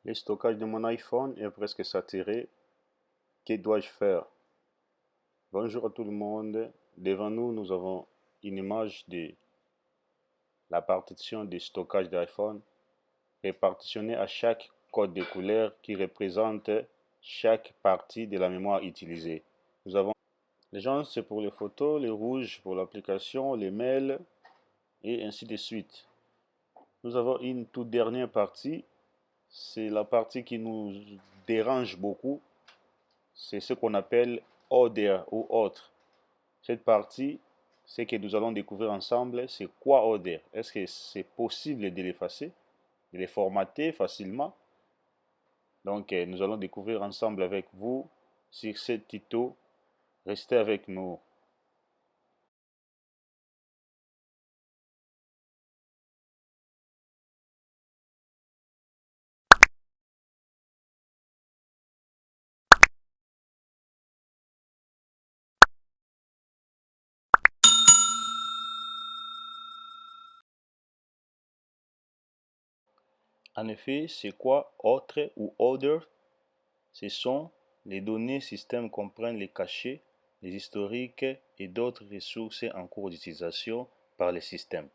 Le stockage de mon iPhone est presque saturé. Que dois-je faire? Bonjour à tout le monde. Devant nous, nous avons une image de la partition de stockage d'iPhone répartitionnée à chaque code de couleur qui représente chaque partie de la mémoire utilisée. Nous avons les jaunes, c'est pour les photos, les rouges pour l'application, les mails et ainsi de suite. Nous avons une toute dernière partie. C'est la partie qui nous dérange beaucoup. C'est ce qu'on appelle order ou autre. Cette partie, ce que nous allons découvrir ensemble, c'est quoi order. Est-ce que c'est possible de l'effacer, de les formater facilement? Donc, nous allons découvrir ensemble avec vous sur ce tuto. Restez avec nous. En effet, c'est quoi autre ou order? Ce sont les données système comprennent les cachets, les historiques et d'autres ressources en cours d'utilisation par le système.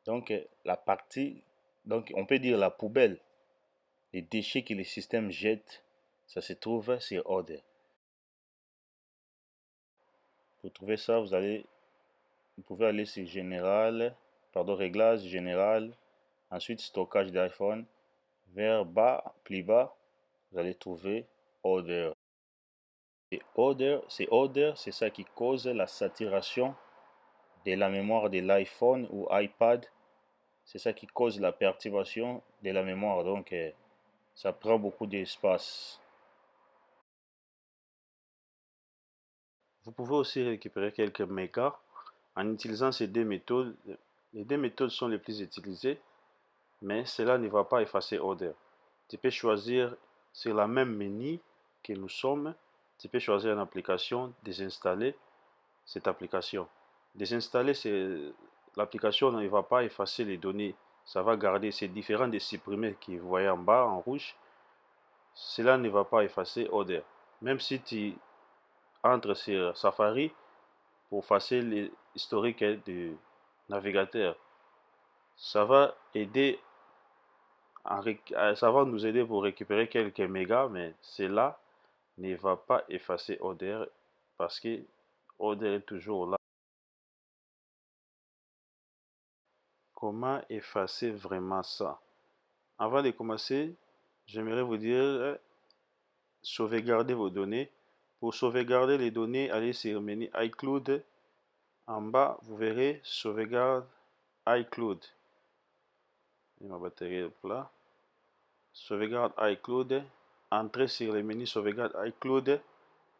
Donc, la partie, donc on peut dire la poubelle, les déchets que le système jette, ça se trouve sur order. Pour trouver ça, vous pouvez aller sur réglage général, ensuite stockage d'iPhone, vers bas, plus bas, vous allez trouver order. Et order, c'est ça qui cause la saturation de la mémoire de l'iPhone ou iPad. C'est ça qui cause la perturbation de la mémoire. Donc, ça prend beaucoup d'espace. Vous pouvez aussi récupérer quelques mégas en utilisant ces deux méthodes. Les deux méthodes sont les plus utilisées, mais cela ne va pas effacer order. Tu peux choisir sur la même menu que nous sommes, tu peux choisir une application, désinstaller cette application. Désinstaller, l'application ne va pas effacer les données, ça va garder, c'est différent de supprimer que vous voyez en bas en rouge, cela ne va pas effacer order. Même si tu entres sur Safari pour effacer l'historique du navigateur, ça va aider ça va nous aider pour récupérer quelques mégas, mais cela ne va pas effacer order parce que order est toujours là. Comment effacer vraiment ça? Avant de commencer, j'aimerais vous dire sauvegarder vos données. Pour sauvegarder les données, allez sur le menu iCloud. En bas, vous verrez sauvegarde iCloud. Et ma batterie est plat. Sauvegarde iCloud. Entrez sur le menu sauvegarde iCloud.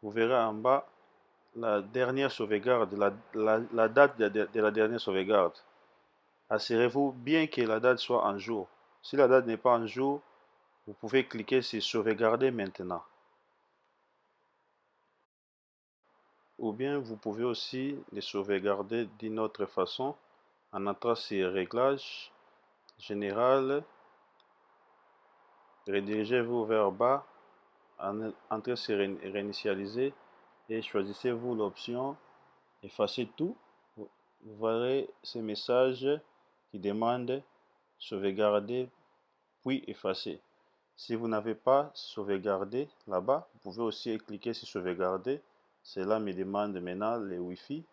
Vous verrez en bas la dernière sauvegarde, la date de la dernière sauvegarde. Assurez-vous bien que la date soit en jour. Si la date n'est pas en jour, vous pouvez cliquer sur sauvegarder maintenant. Ou bien vous pouvez aussi les sauvegarder d'une autre façon en entrant sur réglages, général, redirigez-vous vers bas, entrez sur réinitialiser et choisissez-vous l'option effacer tout. Vous verrez ce message qui demande sauvegarder puis effacer. Si vous n'avez pas sauvegardé là-bas, vous pouvez aussi cliquer sur sauvegarder. Cela me demande maintenant les Wi-Fi.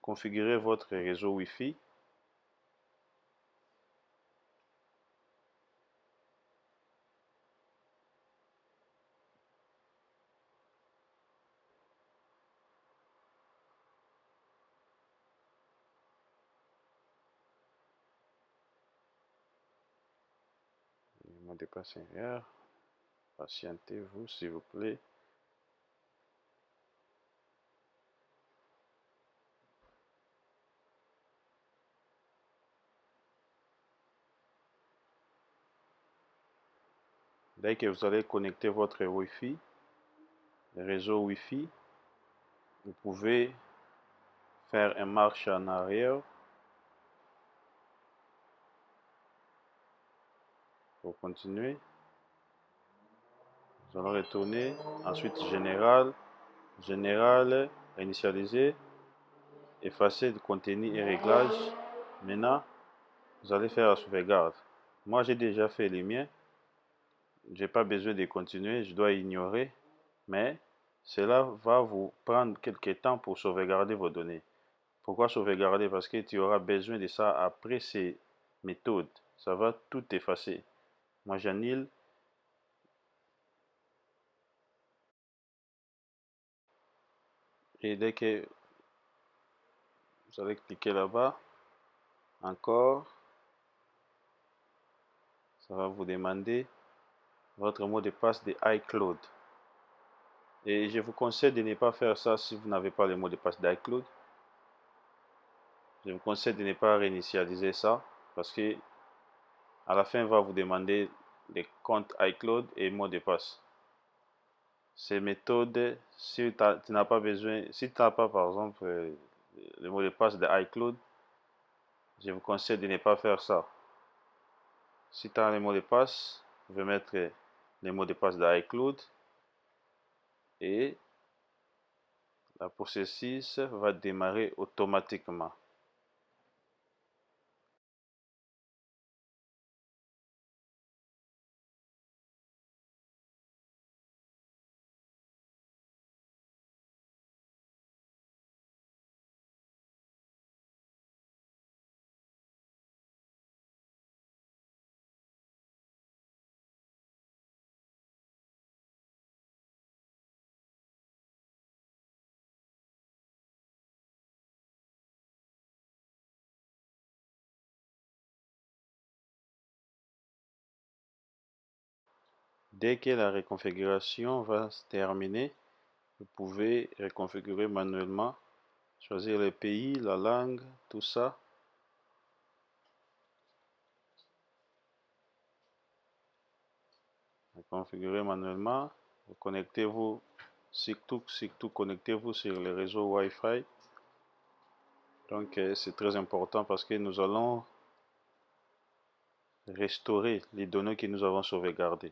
Configurez votre réseau Wi-Fi. Le mot de passe erreur. Patientez-vous s'il vous plaît. Dès que vous allez connecter votre Wi-Fi, le réseau Wi-Fi, vous pouvez faire une marche en arrière pour continuer. Nous allons retourner. Ensuite, général, général, initialiser, effacer le contenu et réglages. Maintenant, vous allez faire la sauvegarde. Moi, j'ai déjà fait les miens. Je n'ai pas besoin de continuer, je dois ignorer. Mais cela va vous prendre quelques temps pour sauvegarder vos données. Pourquoi sauvegarder? Parce que tu auras besoin de ça après ces méthodes. Ça va tout effacer. Moi, j'annule. Et dès que vous allez cliquer là-bas, encore, ça va vous demander votre mot de passe de iCloud. Et je vous conseille de ne pas faire ça si vous n'avez pas le mot de passe d'iCloud. Je vous conseille de ne pas réinitialiser ça parce que à la fin, il va vous demander les comptes iCloud et mot de passe. Ces méthodes, si tu n'as pas besoin, si tu n'as pas par exemple le mot de passe de iCloud, je vous conseille de ne pas faire ça. Si tu as le mot de passe, vous pouvez mettre le mot de passe de iCloud et la processus va démarrer automatiquement. Dès que la reconfiguration va se terminer, vous pouvez reconfigurer manuellement, choisir le pays, la langue, tout ça. Configurer manuellement. Connectez-vous, surtout connectez-vous sur le réseau Wi-Fi. Donc c'est très important parce que nous allons restaurer les données que nous avons sauvegardées.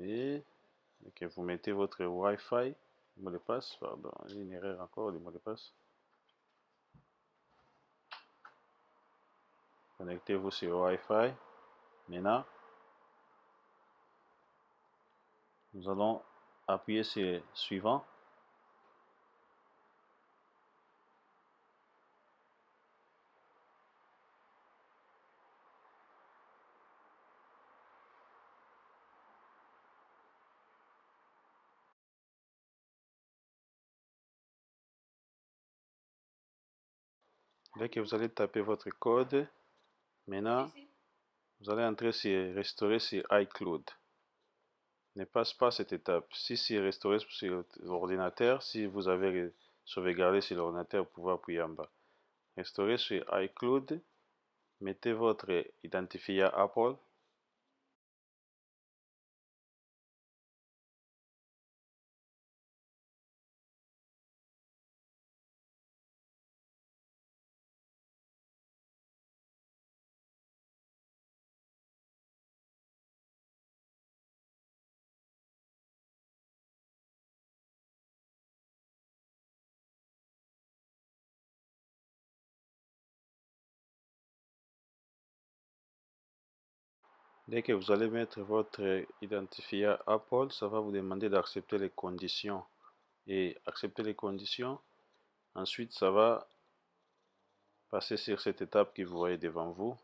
Et que vous mettez votre Wi-Fi, mot de passe, pardon, une erreur encore du mot de passe. Connectez-vous sur Wi-Fi. Maintenant, nous allons appuyer sur suivant. Dès que vous allez taper votre code, maintenant, vous allez entrer sur restaurer sur iCloud. Ne passe pas cette étape. Si c'est restauré sur l'ordinateur, si vous avez sauvegardé sur l'ordinateur, vous pouvez appuyer en bas. Restaurer sur iCloud, mettez votre identifiant Apple. Dès que vous allez mettre votre identifiant Apple, ça va vous demander d'accepter les conditions. Et accepter les conditions, ensuite ça va passer sur cette étape que vous voyez devant vous.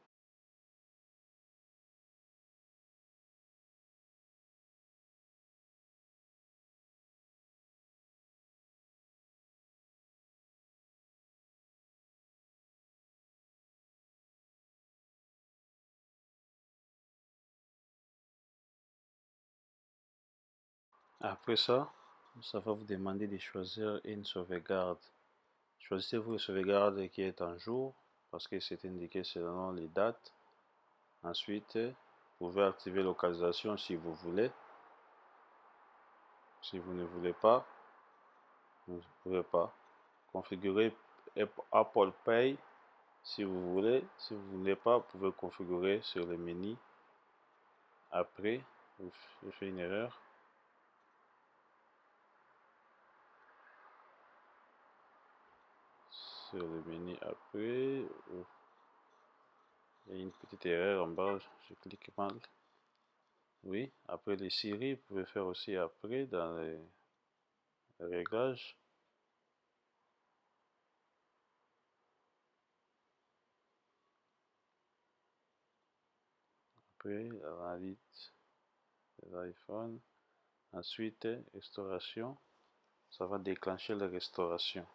Après ça, ça va vous demander de choisir une sauvegarde. Choisissez-vous une sauvegarde qui est en jour, parce que c'est indiqué selon les dates. Ensuite, vous pouvez activer localisation si vous voulez. Si vous ne voulez pas, Vous ne pouvez pas. Configurer Apple Pay si vous voulez. Si vous ne voulez pas, vous pouvez configurer sur le menu. Après, je fais une erreur. Sur le menu après, il y a une petite erreur en bas, je clique mal. Oui, après les séries, vous pouvez faire aussi après dans les réglages. Après, l'analyse de l'iPhone. Ensuite, restauration. Ça va déclencher la restauration.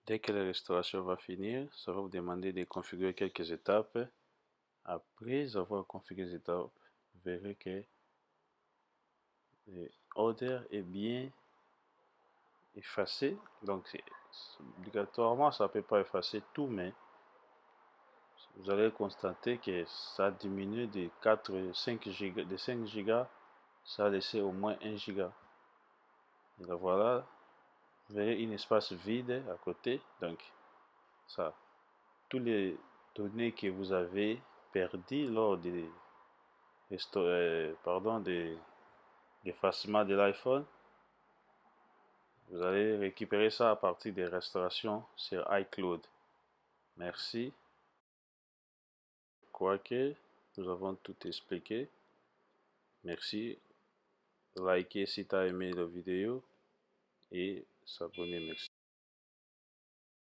Dès que la restauration va finir, ça va vous demander de configurer quelques étapes. Après avoir configuré les étapes, vous verrez que l'order est bien effacé. Donc, obligatoirement, ça ne peut pas effacer tout, mais vous allez constater que ça diminue de 4, 5 giga, de 5 gigas, ça a laissé au moins 1 giga. Et là, voilà, vous verrez un espace vide à côté. Donc, ça, tous les données que vous avez perdues lors de l'effacement de l'iPhone, vous allez récupérer ça à partir des restaurations sur iCloud. Merci. Quoique, nous avons tout expliqué. Merci. Likez si tu as aimé la vidéo et s'abonner. Merci.